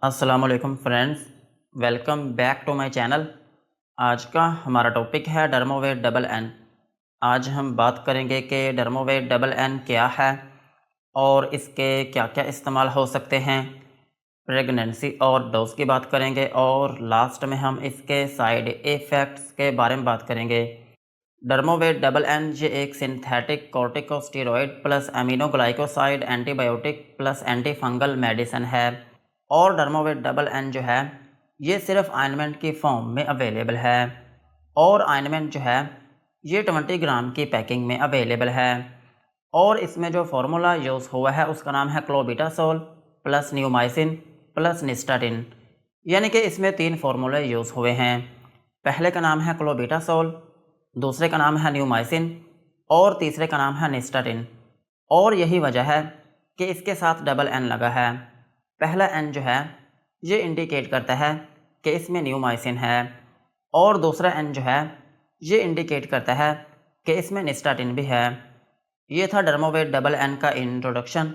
अस्सलाम वालेकुम friends, welcome back to my channel. आज का हमारा टॉपिक है डर्मोवेट डबल एन। आज हम बात करेंगे कि डर्मोवेट डबल एन क्या है और इसके क्या क्या इस्तेमाल हो सकते हैं। प्रेगनेंसी और डोज की बात करेंगे और लास्ट में हम इसके साइड इफ़ेक्ट्स के बारे में बात करेंगे। डर्मोवेट डबल एन ये एक synthetic corticosteroid plus aminoglycoside antibiotic plus anti fungal medicine है। और डर्मोवेट डबल एन जो है ये सिर्फ ऑइंटमेंट की फॉर्म में अवेलेबल है और ऑइंटमेंट जो है ये 20 ग्राम की पैकिंग में अवेलेबल है। और इसमें जो फार्मूला यूज़ हुआ है उसका नाम है क्लोबिटासोल प्लस न्यूमाइसिन प्लस निस्टाटिन, यानी कि इसमें 3 फार्मूले यूज़ हुए हैं। पहले का नाम है क्लोबिटासोल, दूसरे का नाम है न्यूमाइसिन और तीसरे का नाम है निस्टाटिन। और यही वजह है कि इसके साथ डबल एन लगा है। पहला एन जो है ये इंडिकेट करता है कि इसमें न्यूमाइसिन है और दूसरा एन जो है ये इंडिकेट करता है कि इसमें निस्टाटिन भी है। ये था डर्मोवेट डबल एन का इंट्रोडक्शन।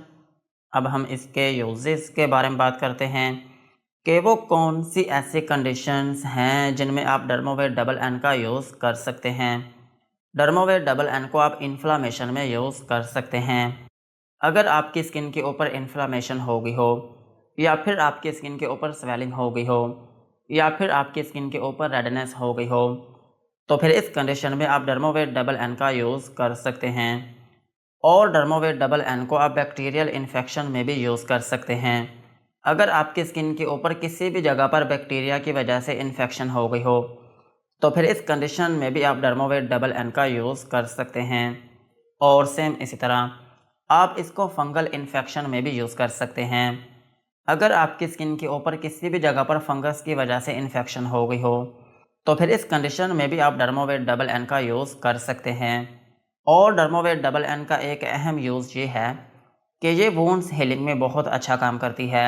अब हम इसके यूजेस के बारे में बात करते हैं कि वो कौन सी ऐसी कंडीशंस हैं जिनमें आप डर्मोवेट डबल एन का यूज़ कर सकते हैं। डर्मोवेट डबल एन को आप इन्फ्लामेशन में यूज़ कर सकते हैं। अगर आपकी स्किन के ऊपर इन्फ्लामेशन हो गई हो या फिर आपकी स्किन के ऊपर स्वेलिंग हो गई हो या फिर आपकी स्किन के ऊपर रेडनेस हो गई हो, तो फिर इस कंडीशन में आप डर्मोवेट डबल एन का यूज़ कर सकते हैं। और डर्मोवेट डबल एन को आप बैक्टीरियल इन्फेक्शन में भी यूज़ कर सकते हैं। अगर आपकी स्किन के ऊपर किसी भी जगह पर बैक्टीरिया की वजह से इन्फेक्शन हो गई हो, तो फिर इस कंडीशन में भी आप डर्मोवेट डबल एन का यूज़ कर सकते हैं। और सेम इसी तरह आप इसको फंगल इन्फेक्शन में भी यूज़ कर सकते हैं। अगर आपकी स्किन के ऊपर किसी भी जगह पर फंगस की वजह से इन्फेक्शन हो गई हो, तो फिर इस कंडीशन में भी आप डर्मोवेट डबल एन का यूज़ कर सकते हैं। और डर्मोवेट डबल एन का एक अहम यूज़ ये है कि ये वुंड्स हीलिंग में बहुत अच्छा काम करती है।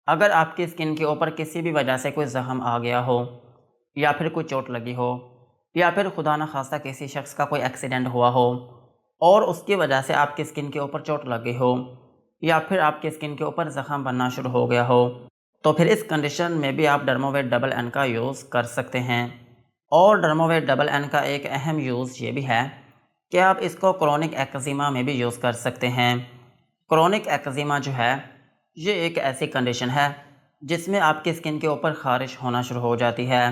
अगर आपकी स्किन के ऊपर किसी भी वजह से कोई ज़ख्म आ गया हो या फिर कोई चोट लगी हो या फिर खुदा न खास्ता किसी शख्स का कोई एक्सीडेंट हुआ हो और उसकी वजह से आपकी स्किन के ऊपर चोट लग गई हो या फिर आपकी स्किन के ऊपर ज़ख़म बनना शुरू हो गया हो, तो फिर इस कंडीशन में भी आप डर्मोवेट डबल एन का यूज़ कर सकते हैं। और डर्मोवेट डबल एन का एक अहम यूज़ ये भी है कि आप इसको क्रोनिक एक्जिमा में भी यूज़ कर सकते हैं। क्रोनिक एक्जिमा जो है ये एक ऐसी कंडीशन है जिसमें आपकी स्किन के ऊपर ख़ारिश होना शुरू हो जाती है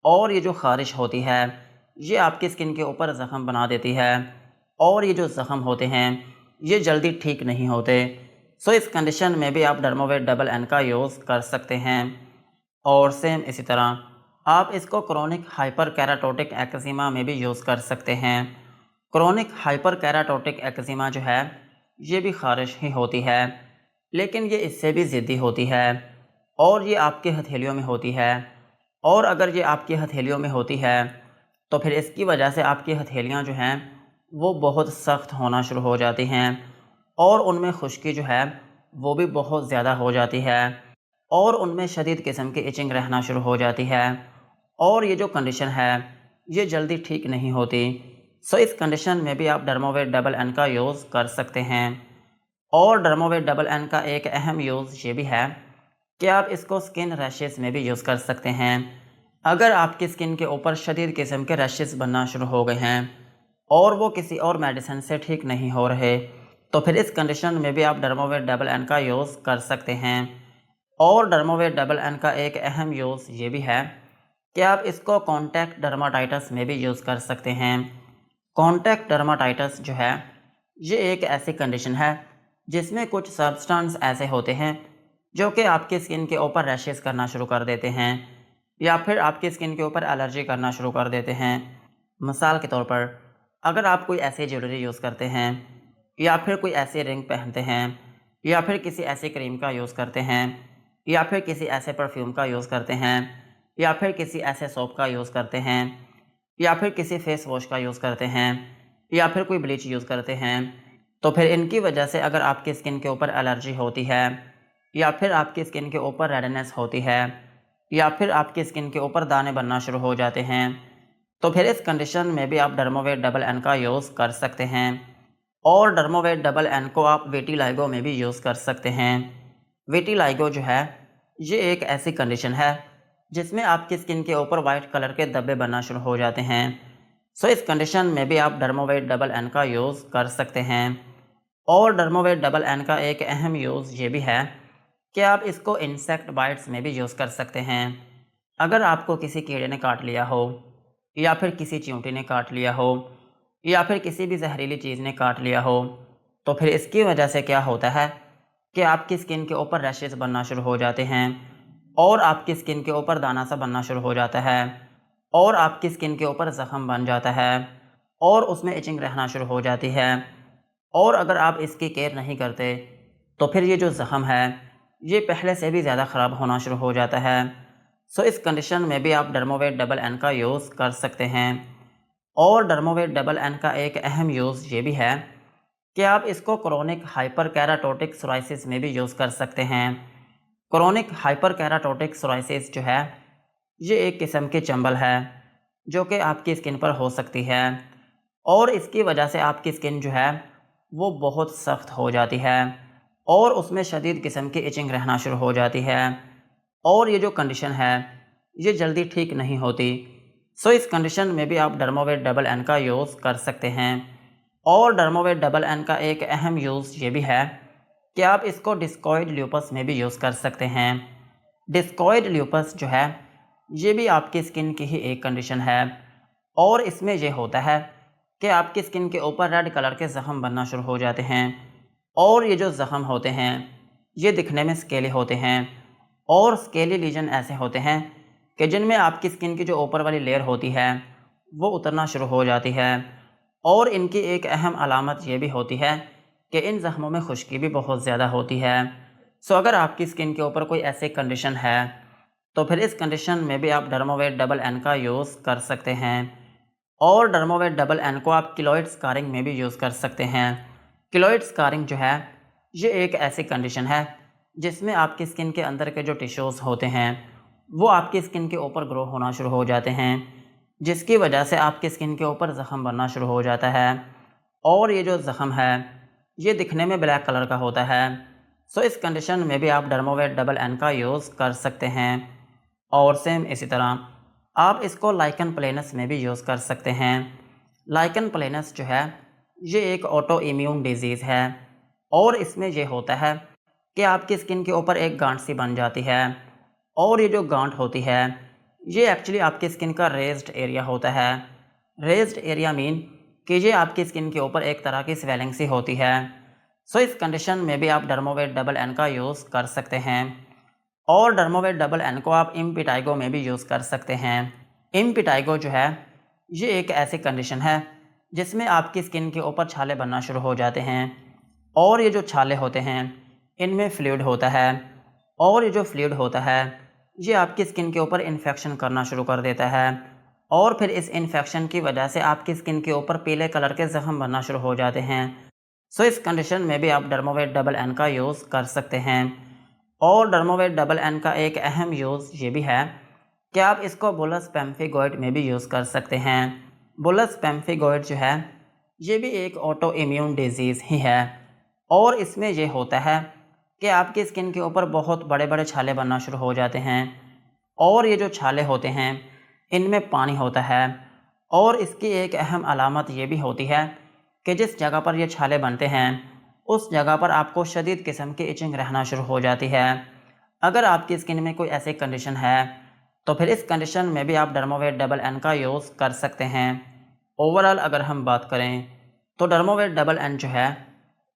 और ये जो ख़ारिश होती है ये आपकी स्किन के ऊपर ज़ख़म बना देती है और ये जो ज़ख़म होते हैं ये जल्दी ठीक नहीं होते। सो इस कंडीशन में भी आप डर्मोवेट डबल एन का यूज़ कर सकते हैं। और सेम इसी तरह आप इसको क्रोनिक हाइपर कैराटोटिक एक्जिमा में भी यूज़ कर सकते हैं। क्रोनिक हाइपर कैराटोटिक एक्जिमा जो है ये भी ख़ारिश ही होती है, लेकिन ये इससे भी ज़िद्दी होती है और ये आपके हथेलियों में होती है। और अगर ये आपकी हथेलियों में होती है तो फिर इसकी वजह से आपकी हथेलियाँ जो हैं वो बहुत सख्त होना शुरू हो जाती हैं और उनमें खुश्की जो है वो भी बहुत ज़्यादा हो जाती है और उनमें शदीद किस्म की इचिंग रहना शुरू हो जाती है और ये जो कंडीशन है ये जल्दी ठीक नहीं होती। सो इस कंडीशन में भी आप डर्मोवेट डबल एन का यूज़ कर सकते हैं। और डर्मोवेट डबल एन का एक अहम यूज़ ये भी है कि आप इसको स्किन रैशेस में भी यूज़ कर सकते हैं। अगर आपकी स्किन के ऊपर शदीद किस्म के रैशेस बनना शुरू हो गए हैं और वो किसी और मेडिसिन से ठीक नहीं हो रहे, तो फिर इस कंडीशन में भी आप डर्मोवेट डबल एन का यूज़ कर सकते हैं। और डर्मोवेट डबल एन का एक अहम यूज़ ये भी है कि आप इसको कॉन्टैक्ट डर्माटाइटिस में भी यूज़ कर सकते हैं। कॉन्टैक्ट डर्माटाइटिस जो है ये एक ऐसी कंडीशन है जिसमें कुछ सब्सटेंस ऐसे होते हैं जो कि आपकी स्किन के ऊपर रैशेस करना शुरू कर देते हैं या फिर आपकी स्किन के ऊपर एलर्जी करना शुरू कर देते हैं। मिसाल के तौर पर अगर आप कोई ऐसी ज्वेलरी यूज़ करते हैं या फिर कोई ऐसी रिंग पहनते हैं या फिर किसी ऐसी क्रीम का यूज़ करते हैं या फिर किसी ऐसे परफ्यूम का यूज़ करते हैं या फिर किसी ऐसे सोप का यूज़ करते हैं या फिर किसी फेस वॉश का यूज़ करते हैं या फिर कोई ब्लीच यूज़ करते हैं, तो फिर इनकी वजह से अगर आपकी स्किन के ऊपर एलर्जी होती है या फिर आपकी स्किन के ऊपर रेडनेस होती है या फिर आपकी स्किन के ऊपर दाने बनना शुरू हो जाते हैं, तो फिर इस कंडीशन में भी आप डर्मोवेट डबल एन का यूज़ कर सकते हैं। और डर्मोवेट डबल एन को आप विटिलाइगो में भी यूज़ कर सकते हैं। विटिलाइगो जो है ये एक ऐसी कंडीशन है जिसमें आपकी स्किन के ऊपर वाइट कलर के धब्बे बनना शुरू हो जाते हैं। सो इस कंडीशन में भी आप डर्मोवेट डबल एन का यूज़ कर सकते हैं। और डर्मोवेट डबल एन का एक अहम यूज़ ये भी है कि आप इसको इंसेक्ट बाइट्स में भी यूज़ कर सकते हैं। अगर आपको किसी कीड़े ने काट लिया हो, या फिर किसी चींटी ने काट लिया हो, या फिर किसी भी जहरीली चीज़ ने काट लिया हो, तो फिर इसकी वजह से क्या होता है कि आपकी स्किन के ऊपर रैशेस बनना शुरू हो जाते हैं, और आपकी स्किन के ऊपर दाना सा बनना शुरू हो जाता है, और आपकी स्किन के ऊपर ज़ख़म बन जाता है, और उसमें इचिंग रहना शुरू हो जाती है। और अगर आप इसकी केयर नहीं करते तो फिर ये जो ज़ख़म है ये पहले से भी ज़्यादा ख़राब होना शुरू हो जाता है। सो इस कंडीशन में भी आप डर्मोवेट डबल एन का यूज़ कर सकते हैं। और डर्मोवेट डबल एन का एक अहम यूज़ ये भी है कि आप इसको क्रोनिक हाइपर केराटोटिक सोराइसिस में भी यूज़ कर सकते हैं। क्रोनिक हाइपर केराटोटिक सोराइसिस जो है ये एक किस्म की चंबल है जो कि आपकी स्किन पर हो सकती है, और इसकी वजह से आपकी स्किन जो है वो बहुत सख्त हो जाती है, और उसमें शदीद किस्म की इचिंग रहना शुरू हो जाती है, और ये जो कंडीशन है ये जल्दी ठीक नहीं होती। सो इस कंडीशन में भी आप डर्मोवेट डबल एन का यूज़ कर सकते हैं। और डर्मोवेट डबल एन का एक अहम यूज़ ये भी है कि आप इसको डिस्कॉइड ल्यूपस में भी यूज़ कर सकते हैं। डिस्कॉइड ल्यूपस जो है ये भी आपकी स्किन की ही एक कंडीशन है, और इसमें यह होता है कि आपकी स्किन के ऊपर रेड कलर के ज़ख़म बनना शुरू हो जाते हैं, और ये जो ज़ख़म होते हैं ये दिखने में स्केली होते हैं, और स्केली लीजन ऐसे होते हैं कि जिनमें आपकी स्किन की जो ऊपर वाली लेयर होती है वो उतरना शुरू हो जाती है। और इनकी एक अहम अलामत ये भी होती है कि इन ज़ख़्मों में खुश्की भी बहुत ज़्यादा होती है। सो अगर आपकी स्किन के ऊपर कोई ऐसी कंडीशन है तो फिर इस कंडीशन में भी आप डर्मोवेट डबल एन का यूज़ कर सकते हैं। और डर्मोवेट डबल एन को आप किलोइड स्कारिंग में भी यूज़ कर सकते हैं। किलोइड स्कारिंग जो है ये एक ऐसी कंडीशन है जिसमें आपकी स्किन के अंदर के जो टिश्यूज़ होते हैं वो आपकी स्किन के ऊपर ग्रो होना शुरू हो जाते हैं, जिसकी वजह से आपकी स्किन के ऊपर ज़ख़म बनना शुरू हो जाता है, और ये जो ज़ख़म है ये दिखने में ब्लैक कलर का होता है। सो इस कंडीशन में भी आप डर्मोवेट डबल एन का यूज़ कर सकते हैं। और सेम इसी तरह आप इसको लाइकन प्लेनस में भी यूज़ कर सकते हैं। लाइकन प्लेनस जो है ये एक ऑटो इम्यून डिजीज़ है, और इसमें ये होता है कि आपकी स्किन के ऊपर एक गांठ सी बन जाती है, और ये जो गांठ होती है ये एक्चुअली आपकी स्किन का रेज्ड एरिया होता है। रेज्ड एरिया मीन कि ये आपकी स्किन के ऊपर एक तरह की स्वेलिंग सी होती है। सो इस कंडीशन में भी आप डर्मोवेट डबल एन का यूज़ कर सकते हैं। और डर्मोवेट डबल एन को आप इम्पिटाइगो में भी यूज़ कर सकते हैं। इम्पिटाइगो जो है ये एक ऐसी कंडीशन है जिसमें आपकी स्किन के ऊपर छाले बनना शुरू हो जाते हैं, और ये जो छाले होते हैं इनमें फ्लूइड होता है, और ये जो फ्लूइड होता है ये आपकी स्किन के ऊपर इन्फेक्शन करना शुरू कर देता है, और फिर इस इन्फेक्शन की वजह से आपकी स्किन के ऊपर पीले कलर के ज़ख़म बनना शुरू हो जाते हैं। सो इस कंडीशन में भी आप डर्मोवेट डबल एन का यूज़ कर सकते हैं। और डर्मोवेट डबल एन का एक अहम यूज़ ये भी है कि आप इसको बुलस पेम्फिगोइड में भी यूज़ कर सकते हैं। बुलस पेम्फिगोइड जो है ये भी एक ऑटो इम्यून डिजीज़ ही है, और इसमें ये होता है कि आपकी स्किन के ऊपर बहुत बड़े बड़े छाले बनना शुरू हो जाते हैं, और ये जो छाले होते हैं इनमें पानी होता है। और इसकी एक अहम अलामत ये भी होती है कि जिस जगह पर ये छाले बनते हैं उस जगह पर आपको शदीद किस्म की इचिंग रहना शुरू हो जाती है। अगर आपकी स्किन में कोई ऐसी कंडीशन है तो फिर इस कंडीशन में भी आप डर्मोवेट डबल एन का यूज़ कर सकते हैं। ओवरऑल अगर हम बात करें तो डर्मोवेट डबल एन जो है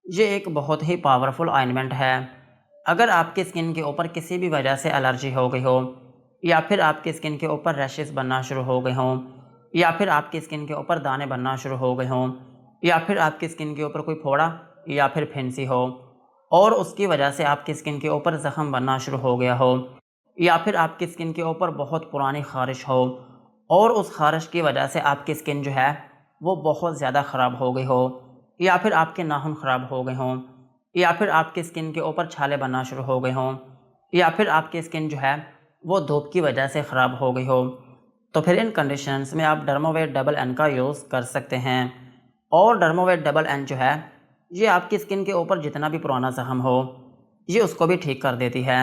ये एक बहुत ही पावरफुल ऑइंटमेंट है। अगर आपकी स्किन के ऊपर किसी भी वजह से एलर्जी हो गई हो, या फिर आपकी स्किन के ऊपर रैशेस बनना शुरू हो गए हों, या फिर आपकी स्किन के ऊपर दाने बनना शुरू हो गए हों, या फिर आपकी स्किन के ऊपर कोई फोड़ा या फिर फिंसी हो, और उसकी वजह से आपकी स्किन के ऊपर ज़ख़म बनना शुरू हो गया हो, या फिर आपकी स्किन के ऊपर बहुत पुरानी ख़ारिश हो, और उस ख़ारिश की वजह से आपकी स्किन जो है वो बहुत ज़्यादा ख़राब हो गई हो, या फिर आपके नाखून ख़राब हो गए हों, या फिर आपकी स्किन के ऊपर छाले बनना शुरू हो गए हों, या फिर आपकी स्किन जो है वो धूप की वजह से ख़राब हो गई हो, तो फिर इन कंडीशंस में आप डर्मोवेट डबल एन का यूज़ कर सकते हैं। और डर्मोवेट डबल एन जो है ये आपकी स्किन के ऊपर जितना भी पुराना ज़ख़म हो ये उसको भी ठीक कर देती है।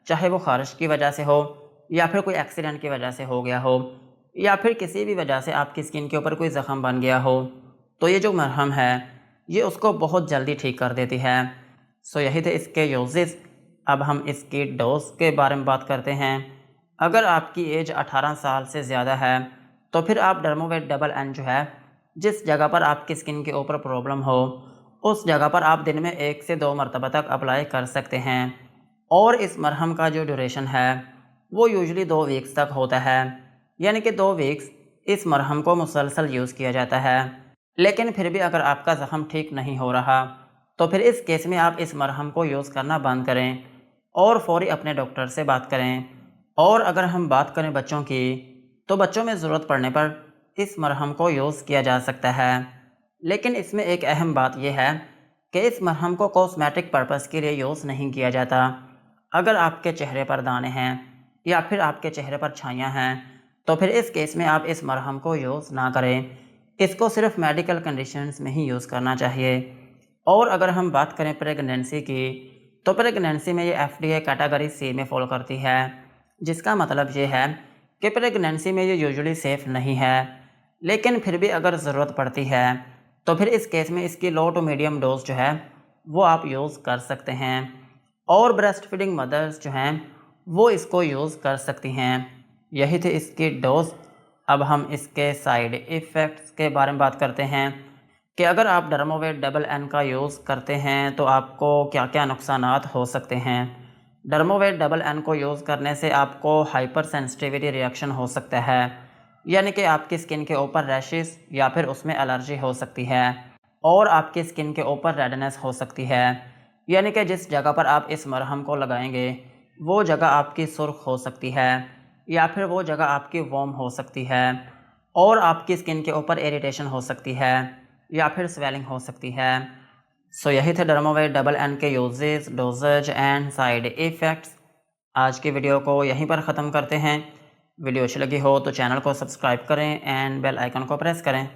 चाहे वो ख़ारिश की वजह से हो या फिर कोई एक्सीडेंट की वजह से हो गया हो या फिर किसी भी वजह से आपकी स्किन के ऊपर कोई ज़ख़म बन गया हो, तो ये जो मरहम है ये उसको बहुत जल्दी ठीक कर देती है। सो यही थे इसके यूजेस। अब हम इसकी डोज के बारे में बात करते हैं। अगर आपकी एज 18 साल से ज़्यादा है तो फिर आप डर्मोवेट डबल एन जो है, जिस जगह पर आपकी स्किन के ऊपर प्रॉब्लम हो उस जगह पर आप दिन में 1 से 2 मरतबा तक अप्लाई कर सकते हैं। और इस मरहम का जो ड्यूरेशन है वो यूजुअली 2 वीक्स तक होता है, यानी कि 2 वीक्स इस मरहम को मुसलसल यूज़ किया जाता है। लेकिन फिर भी अगर आपका ज़ख़म ठीक नहीं हो रहा तो फिर इस केस में आप इस मरहम को यूज़ करना बंद करें और फ़ौरी अपने डॉक्टर से बात करें। और अगर हम बात करें बच्चों की, तो बच्चों में ज़रूरत पड़ने पर इस मरहम को यूज़ किया जा सकता है। लेकिन इसमें एक अहम बात यह है कि इस मरहम को कॉस्मेटिक पर्पज़ के लिए यूज़ नहीं किया जाता। अगर आपके चेहरे पर दाने हैं या फिर आपके चेहरे पर छाइयाँ हैं तो फिर इस केस में आप इस मरहम को यूज़ ना करें। इसको सिर्फ मेडिकल कंडीशंस में ही यूज़ करना चाहिए। और अगर हम बात करें प्रेगनेंसी की, तो प्रेगनेंसी में ये FDA कैटेगरी C में फॉलो करती है, जिसका मतलब ये है कि प्रेगनेंसी में ये यूजुअली सेफ़ नहीं है। लेकिन फिर भी अगर ज़रूरत पड़ती है तो फिर इस केस में इसकी लो टू मीडियम डोज जो है वो आप यूज़ कर सकते हैं। और ब्रेस्ट फीडिंग मदर्स जो हैं वो इसको यूज़ कर सकती हैं। यही थे इसकी डोज। अब हम इसके साइड इफ़ेक्ट्स के बारे में बात करते हैं कि अगर आप डर्मोवेट डबल एन का यूज़ करते हैं तो आपको क्या क्या नुकसानात हो सकते हैं। डर्मोवेट डबल एन को यूज़ करने से आपको हाइपर सेंसिटिविटी रिएक्शन हो सकता है, यानी कि आपकी स्किन के ऊपर रैशेस या फिर उसमें एलर्जी हो सकती है। और आपकी स्किन के ऊपर रेडनेस हो सकती है, यानी कि जिस जगह पर आप इस मरहम को लगाएंगे वो जगह आपकी सुर्ख हो सकती है या फिर वो जगह आपकी वार्म हो सकती है। और आपकी स्किन के ऊपर इरिटेशन हो सकती है या फिर स्वेलिंग हो सकती है। सो यही थे डर्मोवेट डबल एन के uses, doses and side effects. आज की वीडियो को यहीं पर ख़त्म करते हैं। वीडियो अच्छी लगी हो तो चैनल को सब्सक्राइब करें एंड बेल आइकन को प्रेस करें।